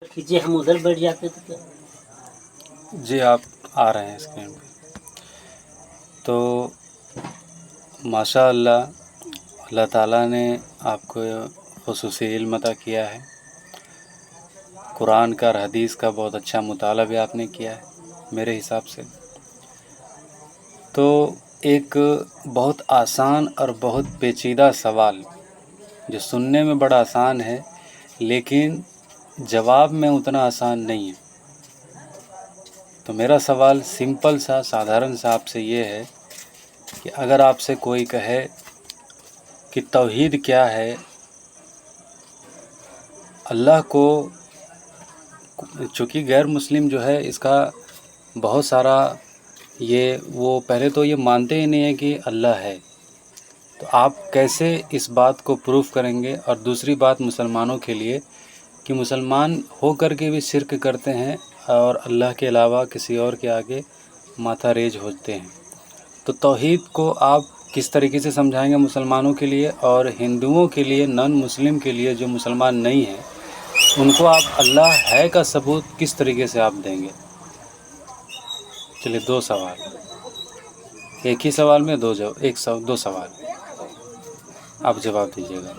کھینچے ہم ادھر بیٹھ جاتے تو کیا؟ جی آپ آ رہے ہیں اسکرین پہ. تو ماشاء اللہ اللہ تعالیٰ نے آپ کو خصوصی علم عطا کیا ہے. قرآن کا اور حدیث کا بہت اچھا مطالعہ بھی آپ نے کیا ہے میرے حساب سے. تو ایک بہت آسان اور بہت پیچیدہ سوال جو سننے میں بڑا آسان ہے لیکن جواب میں اتنا آسان نہیں ہے. تو میرا سوال سمپل سا سادھارن سا آپ سے یہ ہے کہ اگر آپ سے کوئی کہے کہ توحید کیا ہے، اللہ کو، چونکہ غیر مسلم جو ہے اس کا بہت سارا وہ پہلے تو یہ مانتے ہی نہیں ہیں کہ اللہ ہے. تو آپ کیسے اس بات کو پروف کریں گے؟ اور دوسری بات مسلمانوں کے لیے کہ مسلمان ہو کر کے بھی شرک کرتے ہیں اور اللہ کے علاوہ کسی اور کے آگے ماتھا ریز ہوتے ہیں. تو توحید کو آپ کس طریقے سے سمجھائیں گے مسلمانوں کے لیے، اور ہندوؤں کے لیے، نان مسلم کے لیے جو مسلمان نہیں ہیں ان کو آپ اللہ ہے کا ثبوت کس طریقے سے آپ دیں گے؟ چلیے دو سوال، ایک ہی سوال میں دو سوال آپ جواب دیجیے گا.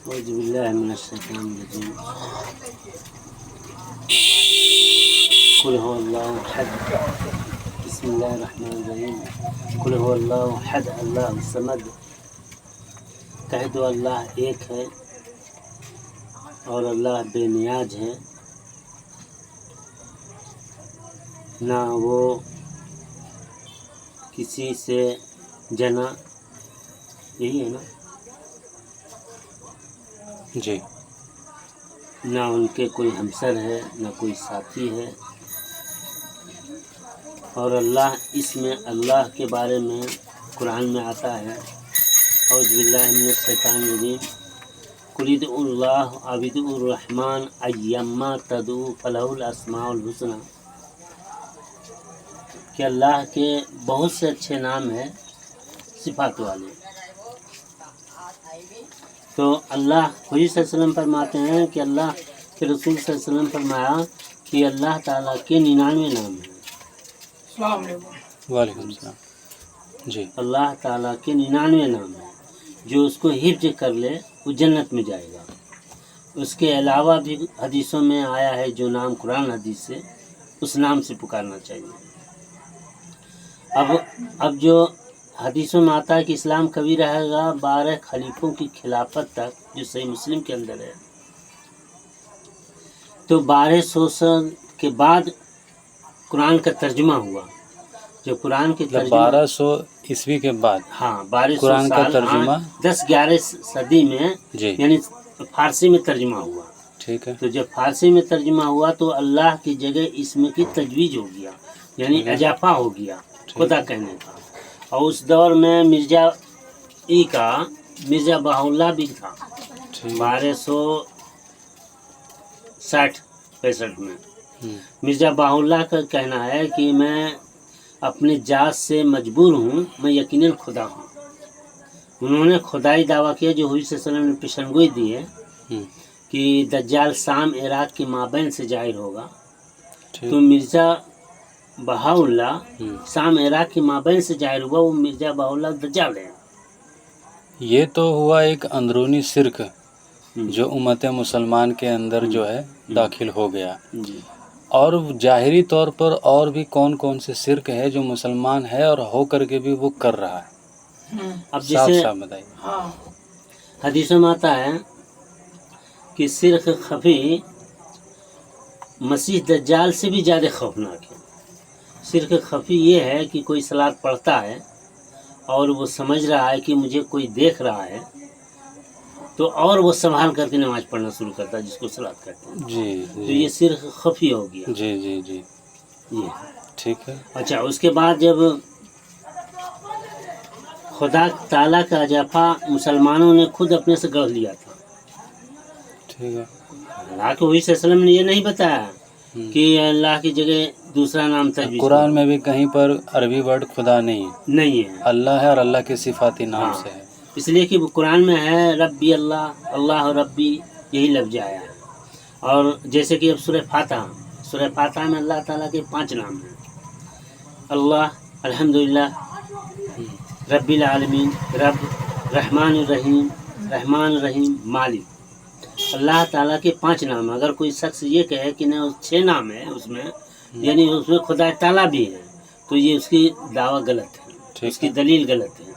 اعوذ باللہ من الشیطان الرجیم. قل هو اللہ احد بسم اللہ الرحمن الرحیم. قل هو اللہ احد اللہ الصمد. کہہ دو اللہ ایک ہے اور اللہ بے نیاز ہے، نہ وہ کسی سے جنا. یہی ہے نا؟ جی. نہ ان کے کوئی ہمسر ہے نہ کوئی ساتھی ہے. اور اللہ، اس میں اللہ کے بارے میں قرآن میں آتا ہے اعوذ باللہ من الشیطان الرجیم. قل ادعوا اللہ او ادعوا الرحمن ایما تدعوا فلہ الاسماء الحسنی. کہ اللہ کے بہت سے اچھے نام ہیں صفات والے. تو اللہ حضور صلی اللہ علیہ وسلم فرماتے ہیں کہ اللہ کے رسول صلی اللہ علیہ وسلم فرمایا کہ اللہ تعالیٰ کے 99 نام ہیں. السلام علیکم. وعلیکم السلام. جی. اللہ تعالیٰ کے 99 نام ہیں، جو اس کو حفظ کر لے وہ جنت میں جائے گا. اس کے علاوہ بھی حدیثوں میں آیا ہے جو نام قرآن حدیث سے، اس نام سے پکارنا چاہیے. اب جو حدیثوں میں آتا ہے کہ اسلام کبھی رہے گا 12 خلیفوں کی خلافت تک، جو صحیح مسلم کے اندر ہے. تو 1200 سال کے بعد قرآن کا ترجمہ ہوا. جو قرآن کے ترجمہ 1200 عیسوی کے بعد، ہاں 1200 قرآن کا سال، ترجمہ 10-11 صدی میں، جی یعنی فارسی میں ترجمہ ہوا. ٹھیک ہے. تو جب فارسی میں ترجمہ ہوا تو اللہ کی جگہ اس میں کی تجویز ہو گیا، یعنی اضافہ ہو گیا خدا کہنے کا. اور اس دور میں مرزا بہاء اللہ بھی تھا 1260-65 میں. مرزا بہاء اللہ کا کہنا ہے کہ میں اپنے ذات سے مجبور ہوں، میں یقیناً خدا ہوں. انہوں نے خدائی دعویٰ کیا جو حضور صلی اللہ علیہ وسلم نے پیشنگوئی دی ہے کہ دجال شام عراق کے مابین سے ظاہر ہوگا. تو مرزا بہاء اللہ شام عراق کے مابین سے ظاہر ہوا، وہ مرزا بہاء اللہ دجال ہے. یہ تو ہوا ایک اندرونی شرک جو امت مسلمان کے اندر جو ہے داخل ہو گیا. اور ظاہری طور پر اور بھی کون کون سے شرک ہے جو مسلمان ہے اور ہو کر کے بھی وہ کر رہا ہے؟ اب جیسے بتائیے. حدیثوں میں آتا ہے کہ شرک خفی مسیح دجال سے بھی زیادہ خوفناک ہے. شرک خفی یہ ہے کہ کوئی صلاۃ پڑھتا ہے اور وہ سمجھ رہا ہے کہ مجھے کوئی دیکھ رہا ہے، تو اور وہ سنبھال کر کے نماز پڑھنا شروع کرتا ہے، جس کو صلاۃ کہتے ہیں. جی تو یہ شرک خفی ہو گیا. جی جی جی یہ ٹھیک ہے. اچھا، اس کے بعد جب خدا تعالیٰ کا اضافہ مسلمانوں نے خود اپنے سے گڑھ لیا تھا. ٹھیک ہے. اللہ کے حضور صلی اللہ علیہ وسلم نے یہ نہیں بتایا کہ اللہ کی جگہ دوسرا نام تجویز قرآن میں بھی کہیں پر عربی ورڈ خدا نہیں ہے، اللہ ہے اور اللہ کے صفاتی نام سے ہے. اس لیے کہ قرآن میں ہے ربی اللہ، اللہ ربی، یہی لفظ آیا ہے. اور جیسے کہ اب سورہ فاتحہ میں اللہ تعالیٰ کے 5 نام ہیں. اللہ، الحمدللہ، رب العالمین، رب، رحمان الرحیم، مالک. اللہ تعالیٰ کے 5 نام. اگر کوئی شخص یہ کہے کہ نہیں 6 نام ہے اس میں، یعنی اس میں خدا تعالیٰ بھی ہے، تو یہ اس کی دعویٰ غلط ہے، اس کی دلیل غلط ہے.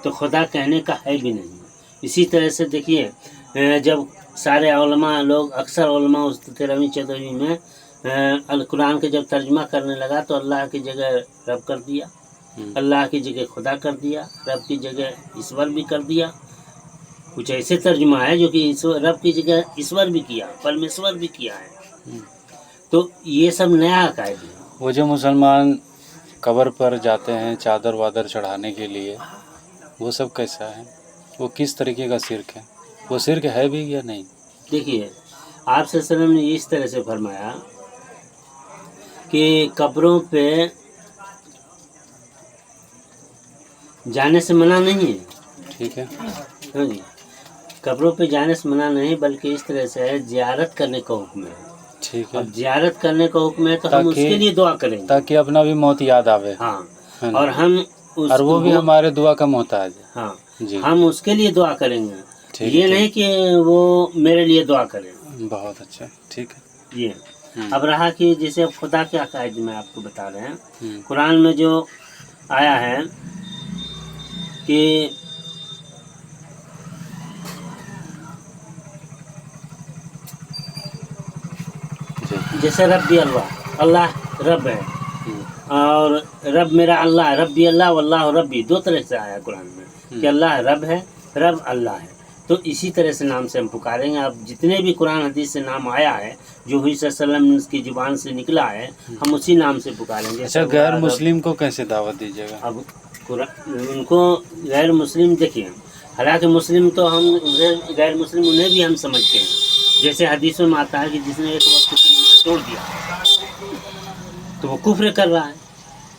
تو خدا کہنے کا ہے بھی نہیں. اسی طرح سے دیکھیے جب سارے علماء لوگ، اکثر علماء اس 13ویں 14ویں میں القرآن کے جب ترجمہ کرنے لگا تو اللہ کی جگہ رب کر دیا، اللہ کی جگہ خدا کر دیا، رب کی جگہ ایشور بھی کر دیا. کچھ ایسے ترجمہ ہے جو کہ رب کی جگہ ایشور بھی کیا، پرمیشور بھی کیا ہے. تو یہ سب نیا عقائد ہے. وہ جو مسلمان قبر پر جاتے ہیں چادر وادر چڑھانے کے لیے، وہ سب کیسا ہے؟ وہ کس طریقے کا شرک ہے؟ وہ شرک ہے بھی یا نہیں؟ دیکھیے آپ صلی اللہ علیہ وسلم نے اس طرح سے فرمایا کہ قبروں پہ جانے سے منع نہیں ہے. ٹھیک ہے. ہاں جی، قبروں پہ جانے سے منع نہیں، بلکہ اس طرح سے ہے زیارت کرنے کا حکم ہے. ٹھیک ہے. اب زیارت کرنے کا حکم ہے تو ہم اس کے لیے دعا کریں گے تاکہ اپنا بھی موت یاد آوے. ہاں، اور ہم اور وہ بھی ہمارے دعا کا محتاج ہے. ہاں جی، ہم اس کے لیے دعا کریں گے. ٹھیک یہ نہیں کہ وہ میرے لیے دعا کریں. بہت اچھا. ٹھیک ہے. یہ اب رہا کہ جیسے خدا کے عقائد میں آپ کو بتا رہے ہیں، قرآن میں جو آیا ہے کہ جیسے ربی اللہ رب ہے، اور رب میرا اللہ ہے. ربی اللہ واللہ ربی 2 طرح سے آیا قرآن میں کہ اللہ رب ہے، رب اللہ ہے. تو اسی طرح سے نام سے ہم پکاریں گے. اب جتنے بھی قرآن حدیث سے نام آیا ہے جو حضور صلی اللہ علیہ وسلم کی زبان سے نکلا ہے، ہم اسی نام سے پکاریں گے. اچھا، غیر مسلم کو کیسے دعوت دیجیے گا؟ اب ان کو غیر مسلم دیکھیے، حالانکہ مسلم تو ہم غیر مسلم انہیں بھی ہم سمجھتے ہیں. جیسے حدیثوں میں آتا ہے کہ جس نے ایک وقت کی نماز چھوڑ دیا تو وہ کفر کر رہا ہے،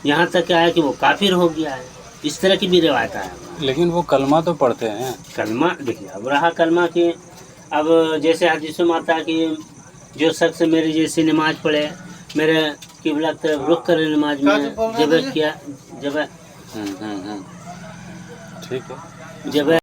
یہاں تک کہ آیا کہ وہ کافر ہو گیا ہے. اس طرح کی بھی روایت ہے. لیکن وہ کلمہ تو پڑھتے ہیں. کلمہ دیکھیے اب رہا کلمہ کہ اب جیسے حدیثوں میں آتا ہے کہ جو شخص میری جیسی نماز پڑھے، میرے قبلہ طرف رخ کرے نماز میں، جب ٹھیک ہے. جب